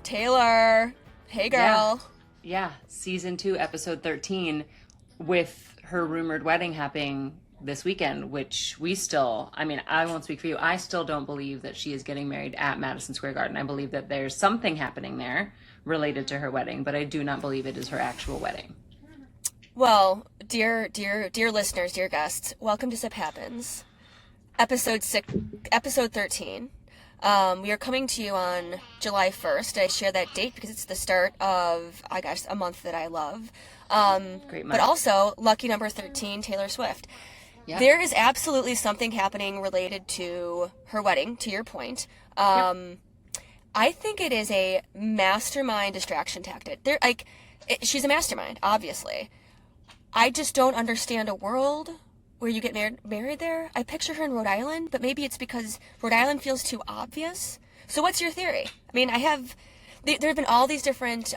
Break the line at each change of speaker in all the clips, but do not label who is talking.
Taylor. Hey, girl.
Yeah. Season 2, episode 13, with her rumored wedding happening this weekend, which I won't speak for you. I still don't believe that she is getting married at Madison Square Garden. I believe that there's something happening there related to her wedding, but I do not believe it is her actual wedding.
Well, dear listeners, dear guests, welcome to Sip Happens, episode 13. We are coming to you on July 1st. I share that date because it's the start of, I guess, a month that I love.
Great month.
But also, lucky number 13, Taylor Swift. Yep. There is absolutely something happening related to her wedding, to your point. Yep. I think it is a mastermind distraction tactic. She's a mastermind, obviously. I just don't understand a world where you get married there. I picture her in Rhode Island, but maybe it's because Rhode Island feels too obvious. So what's your theory? I mean, there have been all these different,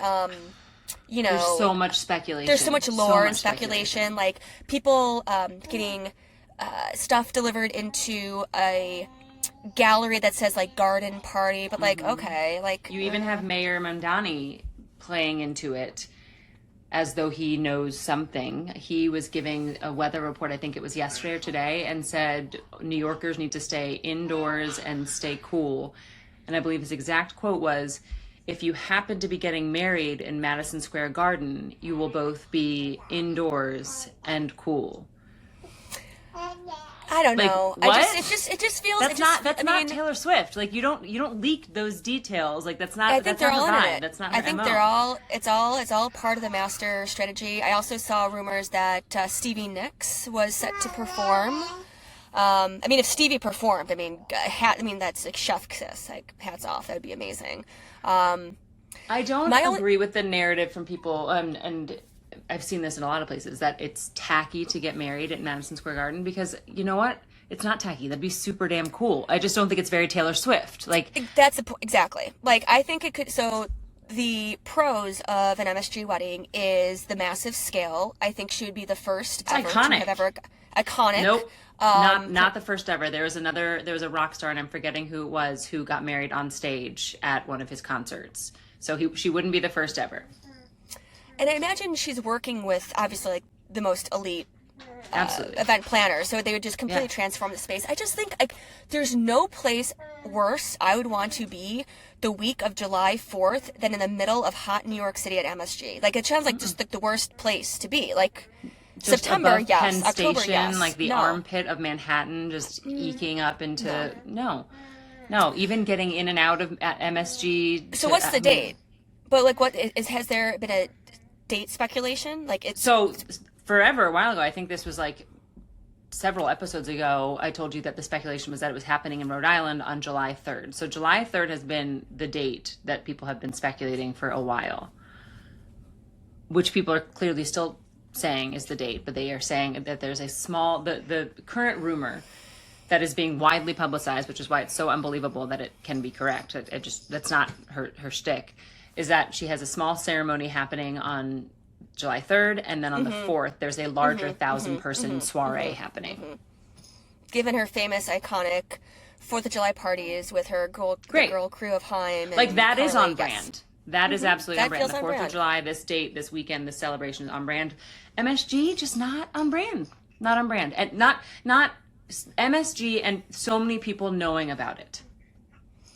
There's so much speculation.
There's so much lore and speculation. Like, people getting stuff delivered into a gallery that says, like, garden party, but, like, okay, like...
You even have Mayor Mamdani playing into it as though he knows something. He was giving a weather report, I think it was yesterday or today, and said New Yorkers need to stay indoors and stay cool. And I believe his exact quote was, if you happen to be getting married in Madison Square Garden, you will both be indoors and cool.
I don't know.
What?
It just feels.
That's not Taylor Swift. Like, you don't leak those details. Like, that's not.
I think they're all in it.
That's not her
I think
MO.
they're all. It's all part of the master strategy. I also saw rumors that Stevie Nicks was set to perform. If Stevie performed, that's like chef kiss. Like, hats off. That would be amazing.
I don't agree with the narrative from people, and I've seen this in a lot of places, that it's tacky to get married at Madison Square Garden, because you know what? It's not tacky. That'd be super damn cool. I just don't think it's very Taylor Swift. Like,
that's exactly. Like, I think it could. So the pros of an MSG wedding is the massive scale. I think she would be the first ever to have ever iconic.
Nope. Not the first ever. There was a rock star, and I'm forgetting who it was, who got married on stage at one of his concerts. So she wouldn't be the first ever.
And I imagine she's working with, obviously, like, the most elite
event
planners, so they would just completely transform the space. I just think, like, there's no place worse I would want to be the week of July 4th than in the middle of hot New York City at MSG. Like, it sounds like just like the worst place to be. Like,
just
September,
above
yes.
Penn
October,
Station,
yes.
like the armpit of Manhattan, just eking up into no. Even getting in and out of MSG.
So what's the date? But, like, has there been a date speculation? Like, it's
so forever, a while ago, I think this was like several episodes ago, I told you that the speculation was that it was happening in Rhode Island on July 3rd. So July 3rd has been the date that people have been speculating for a while, which people are clearly still saying is the date, but they are saying that there's a small, the current rumor that is being widely publicized, which is why it's so unbelievable that it can be correct. That's not her shtick, is that she has a small ceremony happening on July 3rd, and then on the 4th, there's a larger 1,000-person soiree happening.
Given her famous, iconic 4th of July parties with her girl crew of Haim.
Like, that is on brand. That is absolutely on brand.
Feels
The 4th of July, this date, this weekend, this celebration is on brand. MSG, just not on brand. Not on brand. And not MSG and so many people knowing about it.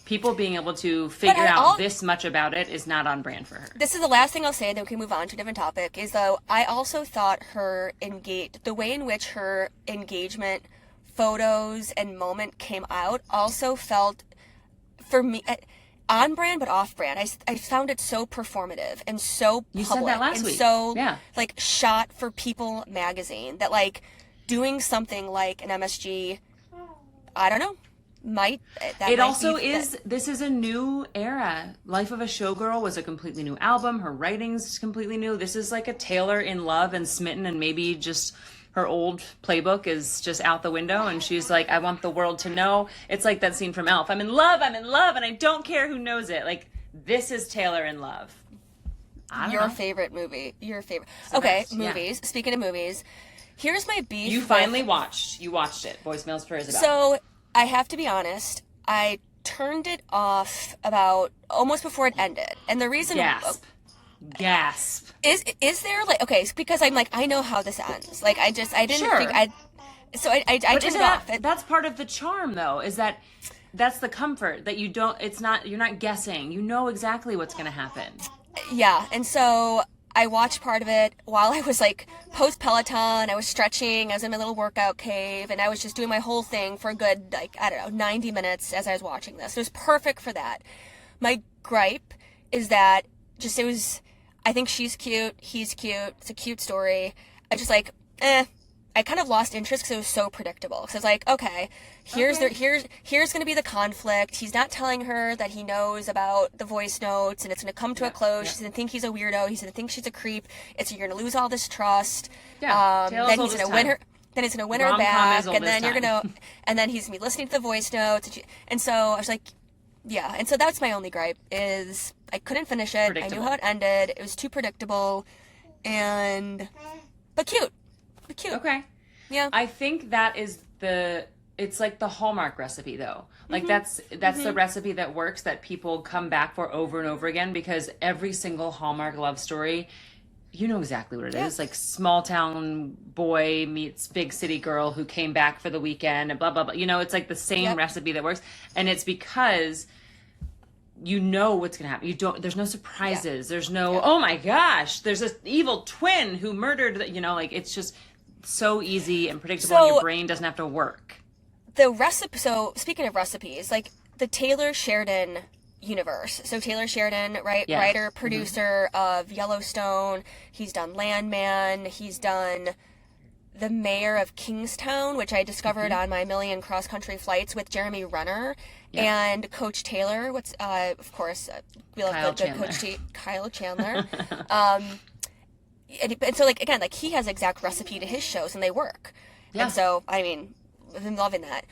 People being able to figure out this much about it is not on brand for her.
This is the last thing I'll say, then we can move on to a different topic, is though I also thought the way in which her engagement photos and moment came out also felt, for me, on brand but off brand. I found it so performative and so public.
You said that last week.
So, like, shot for People magazine, that, like, doing something like an MSG, I don't know,
this is a new era. Life of a Showgirl was a completely new album. Her writing's completely new. This is like a Taylor in love and smitten, and maybe just her old playbook is just out the window, and she's like, I want the world to know. It's like that scene from Elf. I'm in love, and I don't care who knows it. Like, this is Taylor in love.
Your favorite movie. Okay, movies. Yeah. Speaking of movies, here's my beef.
You watched it. Voicemails for Isabel.
So, I have to be honest, I turned it off about almost before it ended. And the reason
Gasp.
Is there like, okay, because I'm like, I know how this ends. Like I didn't think I turned it off.
That's part of the charm though, is that that's the comfort that you're not guessing. You know exactly what's going to happen.
Yeah. And so I watched part of it while I was like post Peloton. I was stretching. I was in my little workout cave, and I was just doing my whole thing for a good, like, I don't know, 90 minutes as I was watching this. It was perfect for that. My gripe is that I think she's cute. He's cute. It's a cute story. I just like, I kind of lost interest because it was so predictable. Because I was like, okay, here's going to be the conflict. He's not telling her that he knows about the voice notes, and it's going to come to a close. She's going to think he's a weirdo. He's going to think she's a creep. You're going to lose all this trust.
Yeah.
Then he's going to win her. Then he's going to win her back, and then and then he's going to be listening to the voice notes. And so I was like, yeah. And so that's my only gripe is I couldn't finish it. I knew how it ended. It was too predictable, but cute. Cute.
Okay.
Yeah.
I think that is it's like the Hallmark recipe though. Like that's the recipe that works, that people come back for over and over again, because every single Hallmark love story, you know exactly what it is. Like small town boy meets big city girl who came back for the weekend and blah, blah, blah. You know, it's like the same recipe that works. And it's because you know what's going to happen. There's no surprises. There's no, oh my gosh, there's this evil twin who murdered, like it's just so easy and predictable, and your brain doesn't have to work.
So speaking of recipes, like the Taylor Sheridan universe. So Taylor Sheridan, writer, producer of Yellowstone. He's done Landman. He's done the mayor of Kingstown, which I discovered on my million cross-country flights with Jeremy Renner and Coach Taylor. Of course, we love the Coach Kyle Chandler. And so, like, again, like, he has exact recipe to his shows, and they work. Yeah. And so, I mean, I've been loving that.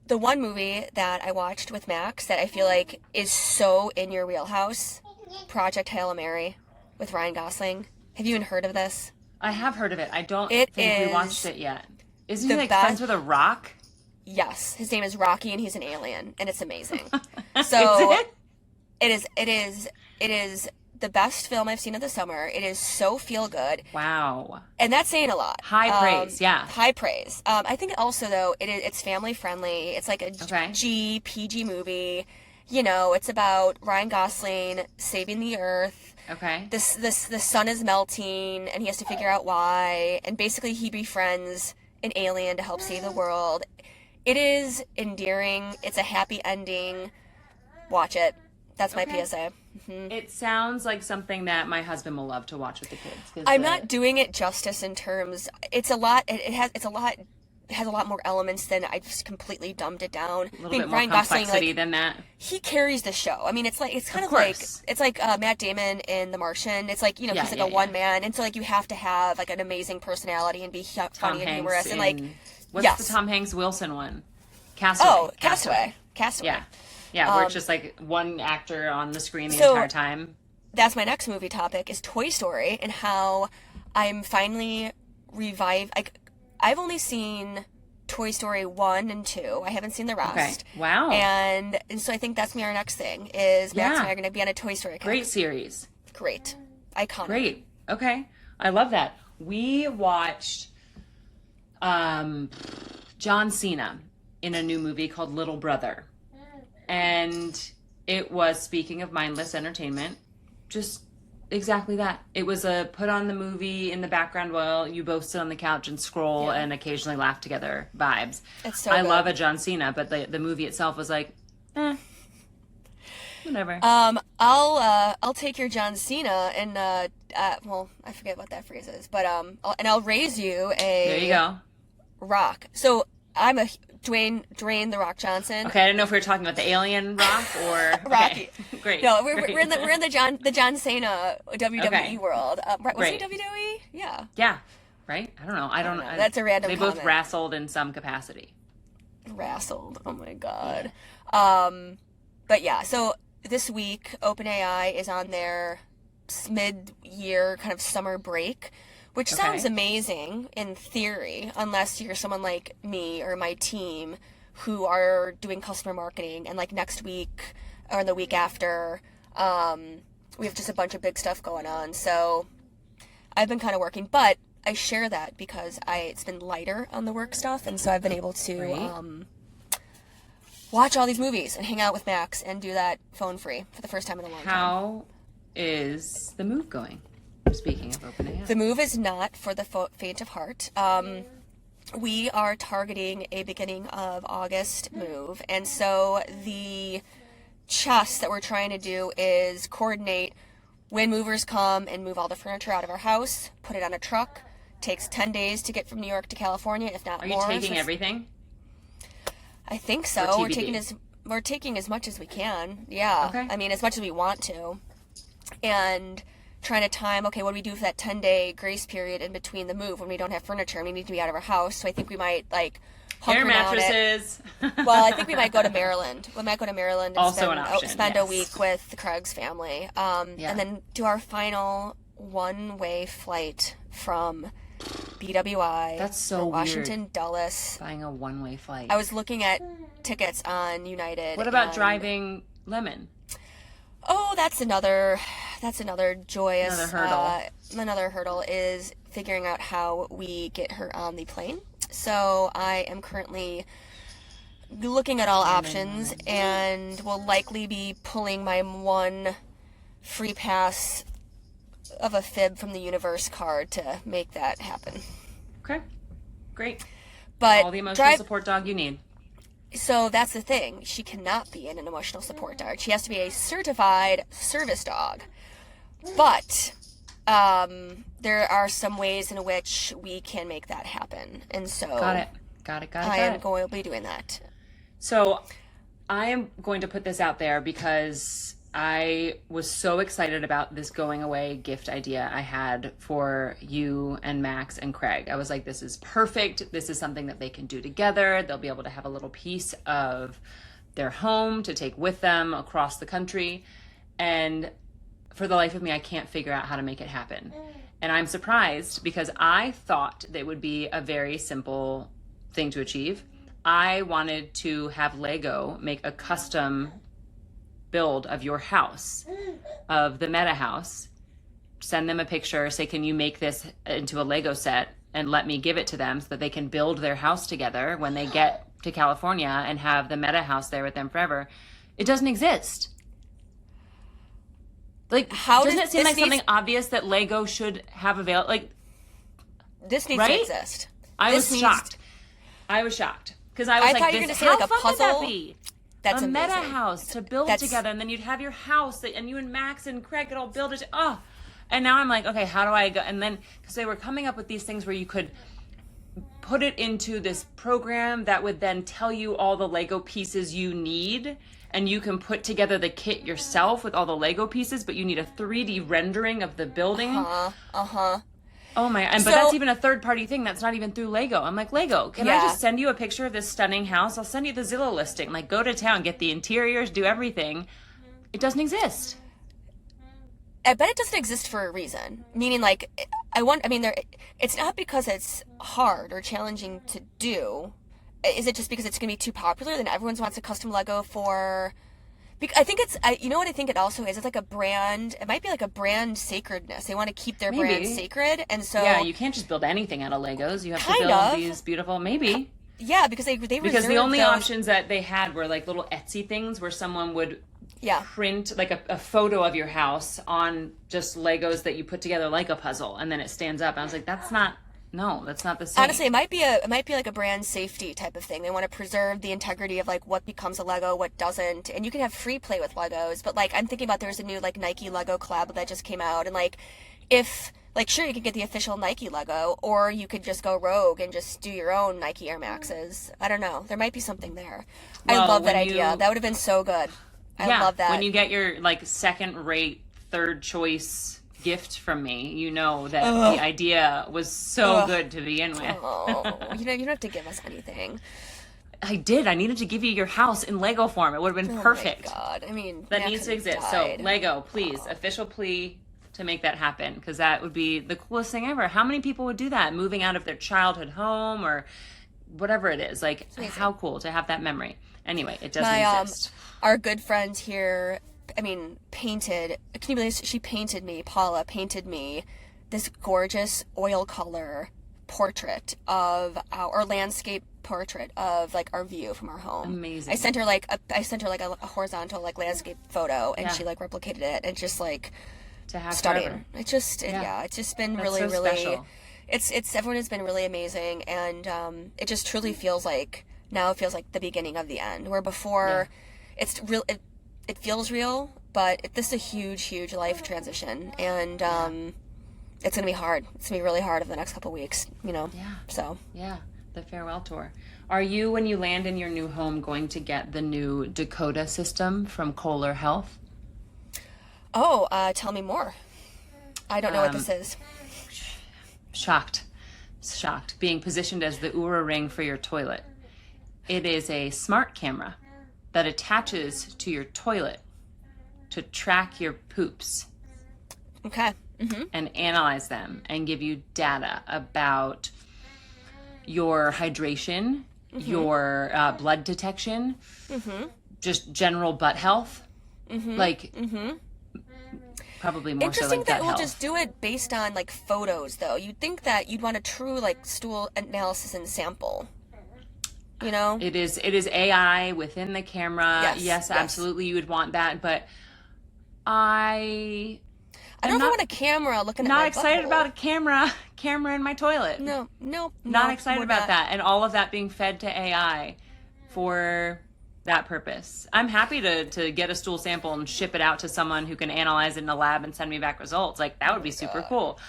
The one movie that I watched with Max that I feel like is so in your wheelhouse, Project Hail Mary with Ryan Gosling. Have you even heard of this?
I have heard of it. I don't think we watched it yet. Isn't he like friends with a rock?
Yes. His name is Rocky, and he's an alien, and it's amazing. So
is it?
It is the best film I've seen of the summer. It is so feel good.
Wow.
And that's saying a lot.
High praise, yeah.
High praise. I think also, though, it's family friendly. It's like a PG movie. You know, it's about Ryan Gosling saving the earth.
Okay.
The sun is melting, and he has to figure out why. And basically, he befriends an alien to help save the world. It is endearing. It's a happy ending. Watch it. That's my PSA. Mm-hmm.
It sounds like something that my husband will love to watch with the kids.
I'm not doing it justice in terms. It's a lot. It has a lot more elements than I just completely dumbed it down.
A little bit more complexity than that.
He carries the show. I mean, it's kind of like Matt Damon in The Martian. It's like, he's like a one man, and so like you have to have like an amazing personality and be funny and humorous and like.
What's the Tom Hanks Wilson one? Castaway.
Oh, Castaway.
Yeah, where it's just like one actor on the screen the entire time.
That's my next movie topic is Toy Story, and how I'm finally revived. I've only seen Toy Story 1 and 2. I haven't seen the rest.
Okay. Wow.
And so I think that's our next thing is Max and I are going to be on a Toy Story kick.
Great series.
Great. Iconic.
Great. Okay. I love that. We watched John Cena in a new movie called Little Brother. And it was, speaking of mindless entertainment, just exactly that. It was a put on the movie in the background while you both sit on the couch and scroll and occasionally laugh together vibes.
It's so
I
good.
love a John Cena, but the movie itself was like, whatever.
I'll take your John Cena and well, I forget what that phrase is, but I'll raise you a
there you go
rock. So I'm a Dwayne the Rock Johnson.
Okay, I didn't know if we were talking about the alien Rock or
Rocky.
Okay, great.
No, we're in the John Cena WWE world. Was he WWE? Yeah.
Yeah. Right? I don't know. I don't know.
That's a random
They
comment.
both wrestled in some capacity.
Wrestled. Oh my god. But yeah, so this week OpenAI is on their mid-year kind of summer break, which sounds amazing in theory, unless you're someone like me or my team who are doing customer marketing. And like next week or the week after, we have just a bunch of big stuff going on. So I've been kind of working, but I share that because it's been lighter on the work stuff. And so I've been able to watch all these movies and hang out with Max and do that phone free for the first time in a long time.
How is the move going? Speaking of OpenAI.
The move is not for the faint of heart. We are targeting a beginning of August move. And so the chess that we're trying to do is coordinate when movers come and move all the furniture out of our house, put it on a truck. Takes 10 days to get from New York to California, if not more.
Are you taking everything?
I think so. We're taking as much as we can. Yeah.
Okay.
I mean, as much as we want to. And trying to time, okay, what do we do for that 10-day grace period in between the move when we don't have furniture and we need to be out of our house? So I think we might, like,
air mattresses.
Well, I think we might go to Maryland. We might go to Maryland and
also an option,
spend a week with Craig's family. And then do our final one-way flight from BWI.
That's so
Washington,
weird.
Dulles.
Buying a one-way flight.
I was looking at tickets on United.
What about driving Lemon?
Oh, that's another joyous
another
hurdle is figuring out how we get her on the plane. So I am currently looking at all options and will likely be pulling my one free pass of a fib from the universe card to make that happen.
Okay, great.
But
all the emotional support dog you need.
So that's the thing. She cannot be an emotional support dog. She has to be a certified service dog. But there are some ways in which we can make that happen. And so
Got it.
I am going to be doing that.
So I am going to put this out there because I was so excited about this going away gift idea I had for you and Max and Craig. I was like, this is perfect. This is something that they can do together. They'll be able to have a little piece of their home to take with them across the country. And for the life of me, I can't figure out how to make it happen. And I'm surprised because I thought that it would be a very simple thing to achieve. I wanted to have Lego make a custom build of your house, of the meta house, send them a picture, say, can you make this into a Lego set and let me give it to them so that they can build their house together when they get to California and have the meta house there with them forever. It doesn't exist. Like, doesn't it seem like something obvious that Lego should have available? Like,
this needs to exist.
I was shocked because I was like,
thought you were going to say like a puzzle.
Would that be?
That's
a
amazing.
meta house to build together, and then you'd have your house, and you and Max and Craig could all build it. Oh, and now I'm like, okay, how do I go? And then because they were coming up with these things where you could put it into this program that would then tell you all the Lego pieces you need, and you can put together the kit yourself with all the Lego pieces, but you need a 3D rendering of the building. Oh my, but that's even a third-party thing. That's not even through Lego. I'm like, Lego, can I just send you a picture of this stunning house? I'll send you the Zillow listing. Like, go to town, get the interiors, do everything. It doesn't exist.
I bet it doesn't exist for a reason. Meaning, like, it's not because it's hard or challenging to do. Is it just because it's going to be too popular? Then everyone wants a custom Lego for... I think you know what I think it also is? It's like a brand, it might be like a brand sacredness. They want to keep their brand sacred. And so...
Yeah, you can't just build anything out of Legos. You have to build these beautiful,
Yeah, because
because the only options that they had were like little Etsy things where someone would print like a photo of your house on just Legos that you put together like a puzzle and then it stands up. And I was like, that's not the same.
Honestly, it might be like a brand safety type of thing. They want to preserve the integrity of like what becomes a Lego, what doesn't. And you can have free play with Legos, but like I'm thinking about there's a new like Nike Lego collab that just came out, and like if like sure you could get the official Nike Lego, or you could just go rogue and just do your own Nike Air Maxes. I don't know. There might be something there.
Well,
I love that idea. That would have been so good. I love that.
When you get your like second-rate, third choice gift from me, you know that the idea was so good to begin with.
You don't have to give us anything.
I did. I needed to give you your house in Lego form. It would have been perfect.
Oh my God. I mean,
that needs to exist. So Lego, please, official plea to make that happen, because that would be the coolest thing ever. How many people would do that? Moving out of their childhood home or whatever it is. Like, how cool to have that memory. Anyway, it doesn't exist.
Our good friend here, painted, can you believe she painted me, Paula painted me this gorgeous oil color portrait of our landscape portrait of like our view from our home.
Amazing.
I sent her like a horizontal like landscape photo, and she like replicated it, and just like
to have
stunning.
forever.
It's just it's just been really
special.
It's everyone has been really amazing, and it just truly feels like now it feels like the beginning of the end, where before it's real, it feels real, but this is a huge life transition, and it's gonna be hard. It's gonna be really hard over the next couple of weeks, so
the farewell tour. Are you, when you land in your new home, going to get the new Dakota system from Kohler Health?
Tell me more. I don't know what this is.
Shocked. Being positioned as the Oura ring for your toilet. It is a smart camera that attaches to your toilet to track your poops.
Okay. Mm-hmm.
And analyze them and give you data about your hydration, your blood detection, just general butt health. Like, probably more so
Interesting
like
that
gut
we'll
health.
just do it based on like photos, though. You'd think that you'd want a true like stool analysis and sample.
It is AI within the camera. Yes, absolutely, you would want that, but I
don't want a camera looking at my
not excited
butthole.
about a camera in my toilet.
No,
not excited about that, and all of that being fed to AI for that purpose. I'm happy to get a stool sample and ship it out to someone who can analyze it in a lab and send me back results. Like, that would be super cool.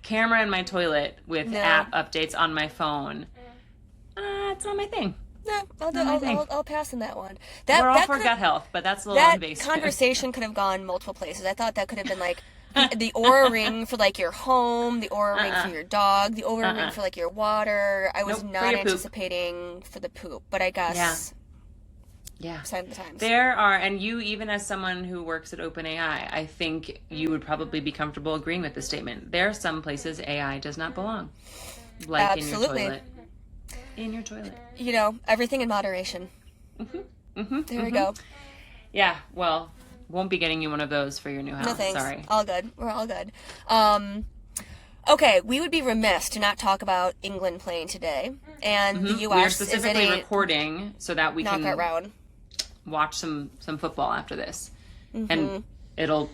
Camera in my toilet with app updates on my phone. It's not my thing.
No, I'll pass on that one.
We're all for gut health, but that's a little invasive.
That conversation could have gone multiple places. I thought that could have been like the Oura ring for like your home, the Oura ring for your dog, the Oura ring for like your water. I was not anticipating for the poop, but I guess sign of the times.
There are, and you, even as someone who works at OpenAI, I think you would probably be comfortable agreeing with this statement. There are some places AI does not belong, like
Absolutely.
in your toilet.
Everything in moderation. There we go.
Yeah, well, won't be getting you one of those for your new house.
No thanks.
Sorry.
All good. We're all good. Okay, we would be remiss to not talk about England playing today, and the U.S.
We are
is
specifically
in a
recording so that we can
knockout round.
Watch some football after this, and there'll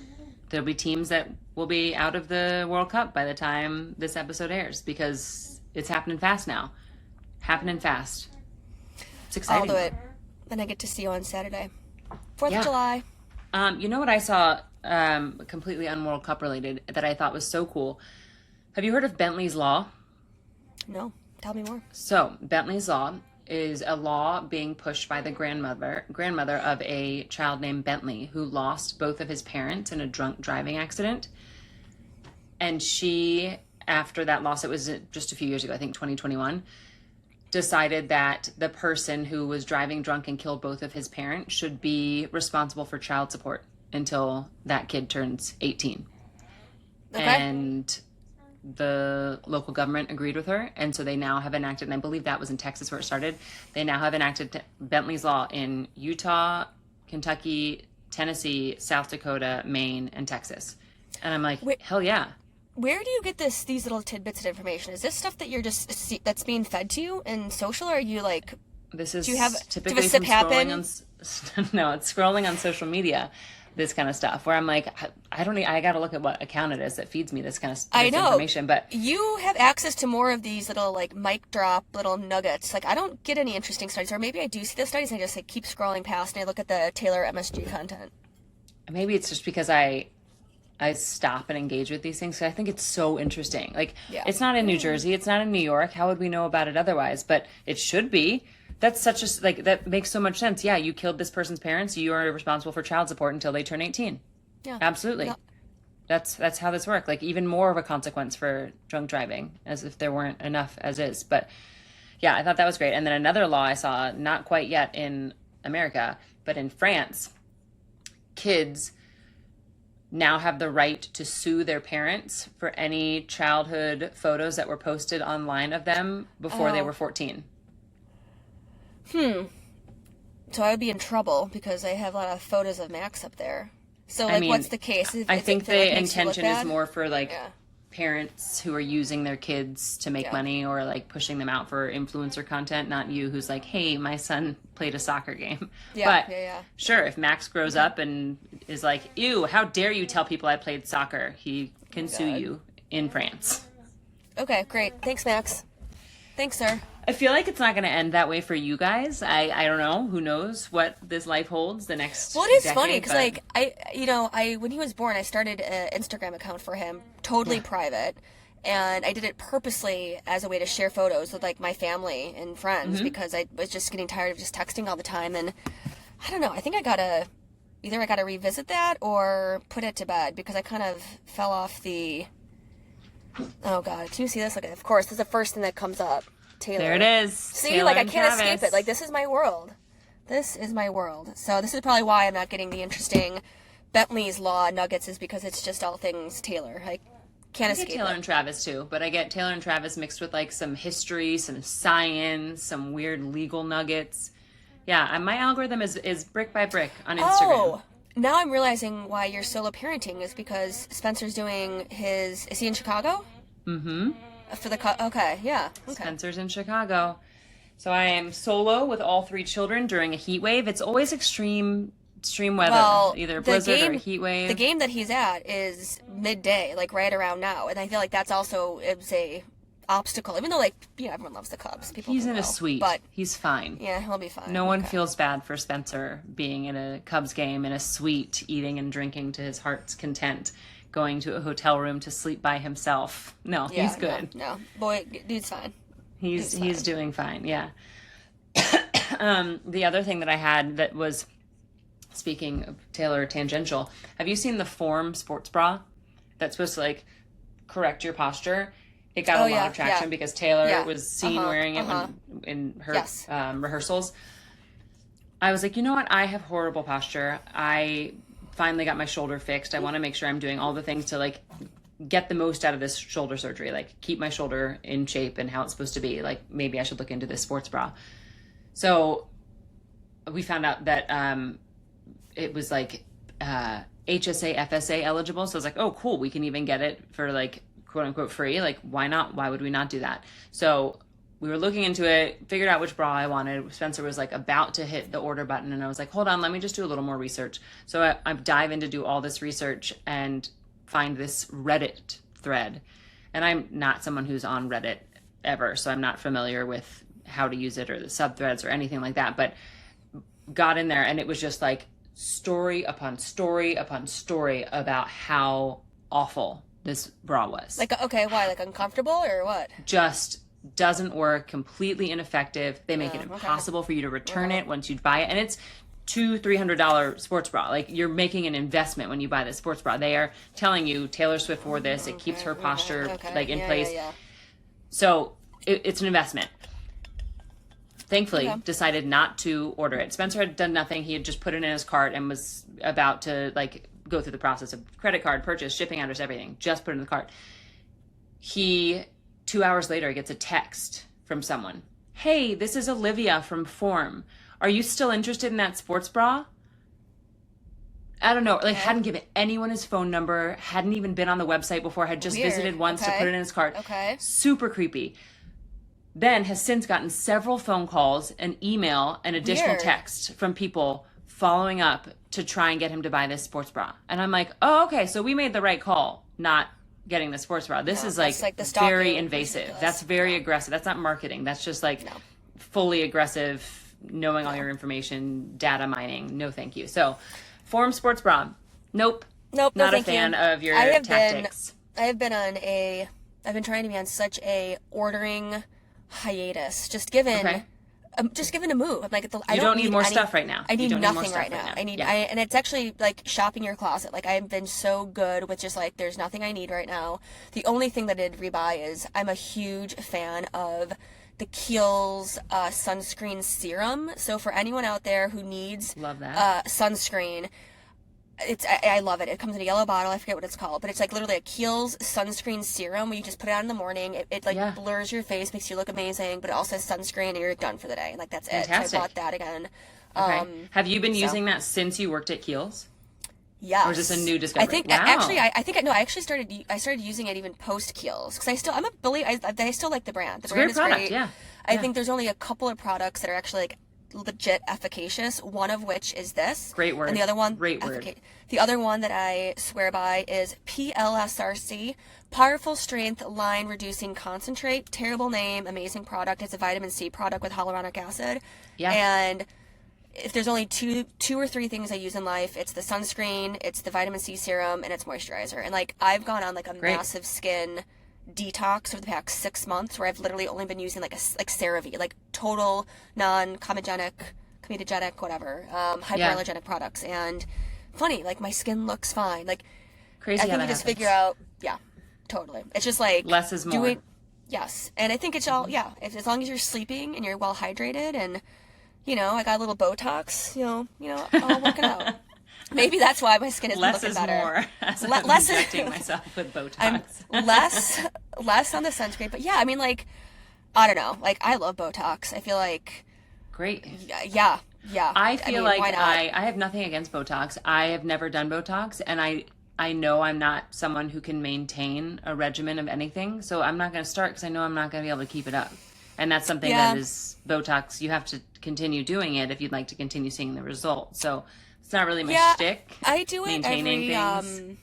be teams that will be out of the World Cup by the time this episode airs, because it's happening fast now. It's exciting.
I'll do it. Then I get to see you on Saturday. 4th of July.
You know what I saw, completely un-World Cup related, that I thought was so cool? Have you heard of Bentley's Law?
No. Tell me more.
So, Bentley's Law is a law being pushed by the grandmother of a child named Bentley, who lost both of his parents in a drunk driving accident. And she, after that loss, it was just a few years ago, I think 2021, decided that the person who was driving drunk and killed both of his parents should be responsible for child support until that kid turns 18. Okay. And the local government agreed with her, and so they now have enacted, and I believe that was in Texas where it started, they now have enacted Bentley's Law in Utah, Kentucky, Tennessee, South Dakota, Maine, and Texas. And I'm like, hell yeah.
Where do you get these little tidbits of information? Is this stuff that you're that's being fed to you in social, or are you like...
This is
do
typically
you have a sip
from
happen?
No, it's scrolling on social media, this kind of stuff, where I'm like, I got to look at what account it is that feeds me this kind of information. But
you have access to more of these little like mic drop little nuggets. Like, I don't get any interesting studies, or maybe I do see the studies and I just like keep scrolling past and I look at the Taylor MSG content.
Maybe it's just because I stop and engage with these things, because I think it's so interesting. Like, it's not in New Jersey, it's not in New York. How would we know about it otherwise? But it should be. That's that makes so much sense. Yeah, you killed this person's parents. You are responsible for child support until they turn 18. Yeah, absolutely. Yeah. That's how this works. Like, even more of a consequence for drunk driving, as if there weren't enough as is. But yeah, I thought that was great. And then another law I saw, not quite yet in America, but in France, kids now have the right to sue their parents for any childhood photos that were posted online of them before they were 14.
So I would be in trouble because I have a lot of photos of Max up there. So,
I mean,
what's the case?
I think the
like, makes you look
intention is
bad?
more for, like,
Yeah.
parents who are using their kids to make
Yeah.
money or, like, pushing them out for influencer content, not you who's like, hey, my son played a soccer game.
Yeah,
But
yeah.
sure, if Max grows up and is like, ew, how dare you tell people I played soccer, he can sue
God.
you in France.
Okay, great. Thanks, Max. Thanks, sir.
I feel like it's not going to end that way for you guys. I don't know. Who knows what this life holds the next
Well, it is
decade,
funny because,
but-
I when he was born, I started an Instagram account for him, totally private, and I did it purposely as a way to share photos with, like, my family and friends because I was just getting tired of just texting all the time, and I don't know. I think I gotta revisit that or put it to bed because I kind of fell off the. Oh God! Can you see this? Like, of course, this is the first thing that comes up. Taylor.
There it is.
See,
Taylor
like, I
and
can't
Travis.
escape it. Like, this is my world. This is my world. So this is probably why I'm not getting the interesting Bentley's Law nuggets, is because it's just all things Taylor. I can't
I get
escape
Taylor
it.
and Travis too, but I get Taylor and Travis mixed with, like, some history, some science, some weird legal nuggets. Yeah, and my algorithm is brick by brick on Instagram.
Oh, now I'm realizing why you're solo parenting is because Spencer's doing his. Is he in Chicago?
Mm-hmm.
For the okay, yeah, okay.
Spencer's in Chicago. So I am solo with all 3 children during a heat wave. It's always extreme weather,
Well,
either a
the
blizzard or a
game-
heat wave.
The game that he's at is midday, like right around now, and I feel like that's also it's a obstacle. Even though, like, everyone loves the Cubs. People
He's
can
in a
go,
suite.
but
He's fine.
yeah, he'll be fine.
No one
Okay.
feels bad for Spencer being in a Cubs game in a suite, eating and drinking to his heart's content, going to a hotel room to sleep by himself. No,
Yeah,
he's good.
No, boy, dude's fine.
He's
fine.
doing fine. Yeah. The other thing that I had that was, speaking of Taylor tangential, have you seen the Form sports bra that's supposed to, like, correct your posture? It got a lot of traction because Taylor was seen wearing it in her
Yes.
rehearsals. I was like, you know what? I have horrible posture. I finally got my shoulder fixed. I want to make sure I'm doing all the things to, like, get the most out of this shoulder surgery, like keep my shoulder in shape and how it's supposed to be. Like, maybe I should look into this sports bra. So we found out that it was, like, HSA, FSA eligible. So I was like, oh, cool. We can even get it for, like, quote unquote free. Like, why not? Why would we not do that? So we were looking into it, figured out which bra I wanted. Spencer was, like, about to hit the order button, and I was like, hold on, let me just do a little more research. So I dive in to do all this research and find this Reddit thread. And I'm not someone who's on Reddit ever, so I'm not familiar with how to use it or the subthreads or anything like that, but got in there, and it was just, like, story upon story upon story about how awful this bra was.
Like, okay, why? Like, uncomfortable or what?
Just doesn't work, completely ineffective. They make it
okay.
impossible for you to return it once you buy it. And it's $200-$300 sports bra. Like, you're making an investment when you buy this sports bra. They are telling you Taylor Swift wore this. It keeps her posture like in place.
Yeah.
So it's an investment. Thankfully, decided not to order it. Spencer had done nothing. He had just put it in his cart and was about to, like, go through the process of credit card purchase, shipping address, everything. Just put it in the cart. He 2 hours later gets a text from someone. Hey, this is Olivia from Form. Are you still interested in that sports bra? I don't know. Like, hadn't given anyone his phone number, hadn't even been on the website before, had just visited once to put it in his cart.
Okay.
Super creepy. Then has since gotten several phone calls, an email, and additional text from people following up to try and get him to buy this sports bra. And I'm like, oh, okay, so we made the right call not getting the sports bra. This is, like
the stalking.
very
It's
invasive.
ridiculous.
That's very aggressive. That's not marketing. That's just, like, fully aggressive, knowing all your information, data mining. No, thank you. So, Form sports bra. Nope.
Nope.
Not
no,
a
thank
fan
you.
of your
I've
tactics.
I've been trying to be on such a ordering hiatus. Just given a move. I'm like, I
don't need more stuff right now.
I
You
need
don't need more
nothing
stuff
right now.
right now.
I need,
Yeah.
and it's actually like shopping your closet. Like, I've been so good with just, like, there's nothing I need right now. The only thing that I did rebuy is I'm a huge fan of the Kiehl's sunscreen serum. So for anyone out there who needs
Love that.
sunscreen, I love it. It comes in a yellow bottle. I forget what it's called, but it's like literally a Kiehl's sunscreen serum where you just put it on in the morning. It like blurs your face, makes you look amazing, but it also has sunscreen and you're done for the day. And like that's
Fantastic.
it. So I bought that again.
Okay. Have you been using that since you worked at Kiehl's?
Yes.
Or is this a new discovery?
I think actually, I started using it even post Kiehl's because I still like the brand. The brand is great.
Yeah.
I think there's only a couple of products that are actually like legit efficacious. One of which is this.
Great word.
And the other one,
great word.
The other one that I swear by is PLSRC, Powerful Strength Line Reducing Concentrate. Terrible name, amazing product. It's a vitamin C product with hyaluronic acid.
Yeah.
And if there's only two or three things I use in life, it's the sunscreen, it's the vitamin C serum, and it's moisturizer. And like I've gone on like a massive skin detox over the past 6 months where I've literally only been using like CeraVe, like total non-comedogenic, whatever, hyperallergenic products. And funny, like my skin looks fine. Like
crazy.
I think you just figure out, totally. It's just like
less is more.
Yes, and I think it's all as long as you're sleeping and you're well hydrated and I got a little Botox, all working out. Maybe that's why my skin is looking better.
More. Less injecting myself with Botox.
I'm less on the sunscreen, but I mean, like, I don't know. Like, I love Botox. I feel like
great.
Yeah.
I feel like I have nothing against Botox. I have never done Botox, and I know I'm not someone who can maintain a regimen of anything, so I'm not going to start because I know I'm not going to be able to keep it up. And that's something that is Botox. You have to continue doing it if you'd like to continue seeing the results. So it's not really my shtick.
I do it
maintaining things.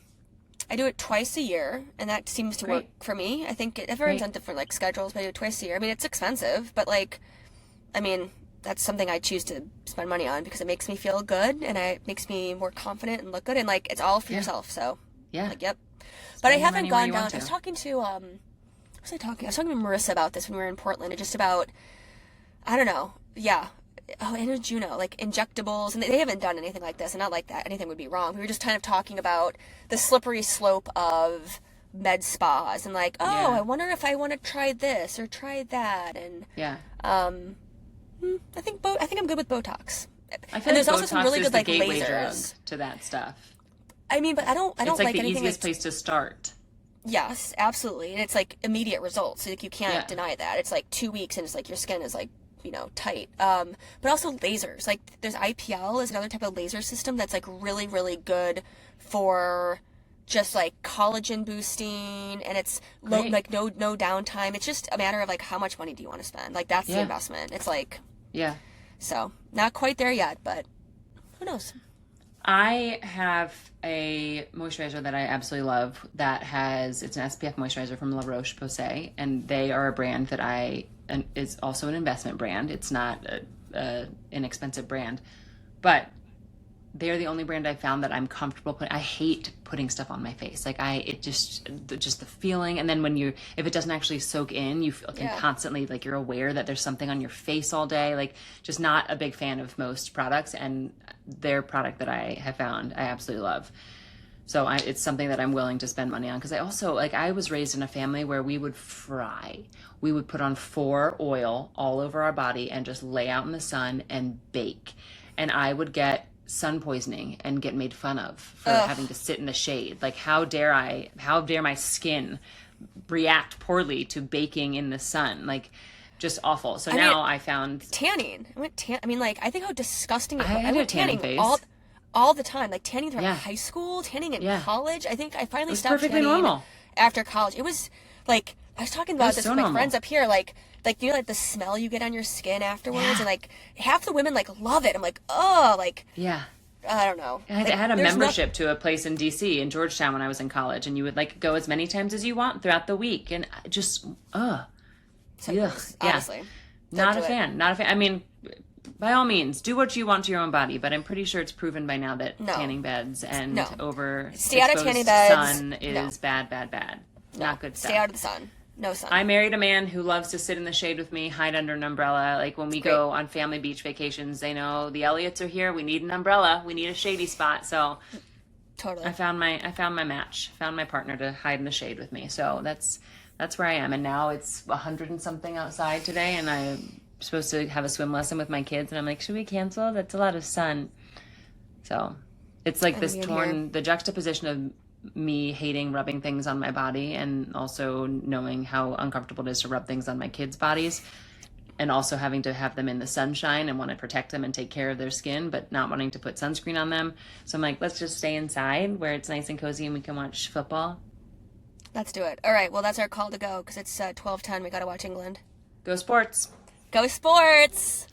I do it twice a year, and that seems to work for me. I think everyone's on different like schedules, but I do it twice a year. I mean, it's expensive, but that's something I choose to spend money on because it makes me feel good and it makes me more confident and look good, and like it's all for yourself. So yep. But I haven't gone down. I was talking to I was talking to Marissa about this when we were in Portland, and just about, I don't know, and Juno, like injectables, and they haven't done anything like this, and not like that anything would be wrong. We were just kind of talking about the slippery slope of med spas, and like, I wonder if I want to try this or try that, and I think I'm good with Botox.
I feel like
there's also some really good like
gateway
lasers
drug to that stuff.
I mean, but I don't
it's like the
anything
easiest place to start.
Yes, absolutely. And it's like immediate results. So like you can't deny that. It's like 2 weeks and it's like your skin is like, tight. But also lasers. Like there's IPL is another type of laser system that's like really, really good for just like collagen boosting, and it's low, like no downtime. It's just a matter of like how much money do you want to spend? Like that's the investment. It's like so not quite there yet, but who knows?
I have a moisturizer that I absolutely love it's an SPF moisturizer from La Roche-Posay, and they are a brand that is also an investment brand. It's not an inexpensive brand, but they're the only brand I found that I'm comfortable putting. I hate putting stuff on my face. Like just the feeling. And then if it doesn't actually soak in, you can constantly, like you're aware that there's something on your face all day. Like just not a big fan of most products, and their product that I have found, I absolutely love. So it's something that I'm willing to spend money on. Because I also, I was raised in a family where we would fry. We would put on 4 oil all over our body and just lay out in the sun and bake. And I would get sun poisoning and get made fun of for having to sit in the shade. Like, how dare my skin react poorly to baking in the sun? Like, just awful. So now I found
tanning. I think how disgusting.
I went tanning phase.
all the time, like tanning throughout high school, tanning in college. I think I finally stopped
perfectly
tanning
normal
after college. It was like, I was talking about this with my friends up here, like like the smell you get on your skin afterwards, and like half the women like love it. I'm like, I don't know.
I had a membership to a place in DC in Georgetown when I was in college, and you would like go as many times as you want throughout the week, and just
honestly,
not a fan. I mean, by all means, do what you want to your own body, but I'm pretty sure it's proven by now that tanning beds and
stay out of tanning beds.
Sun is bad. Not good stuff.
Stay out of the sun. No sun.
I married a man who loves to sit in the shade with me, hide under an umbrella. Like when we go on family beach vacations, they know the Elliots are here. We need an umbrella. We need a shady spot. So
totally,
I found my match. Found my partner to hide in the shade with me. So that's where I am. And now it's 100 and something outside today, and I'm supposed to have a swim lesson with my kids. And I'm like, should we cancel? That's a lot of sun. So It's like
I
this
mean,
the juxtaposition of me hating rubbing things on my body and also knowing how uncomfortable it is to rub things on my kids' bodies, and also having to have them in the sunshine and want to protect them and take care of their skin, but not wanting to put sunscreen on them. So I'm like, let's just stay inside where it's nice and cozy and we can watch football.
Let's do it. All right, well, that's our call to go because it's 12:10. We got to watch England.
Go sports.
Go sports!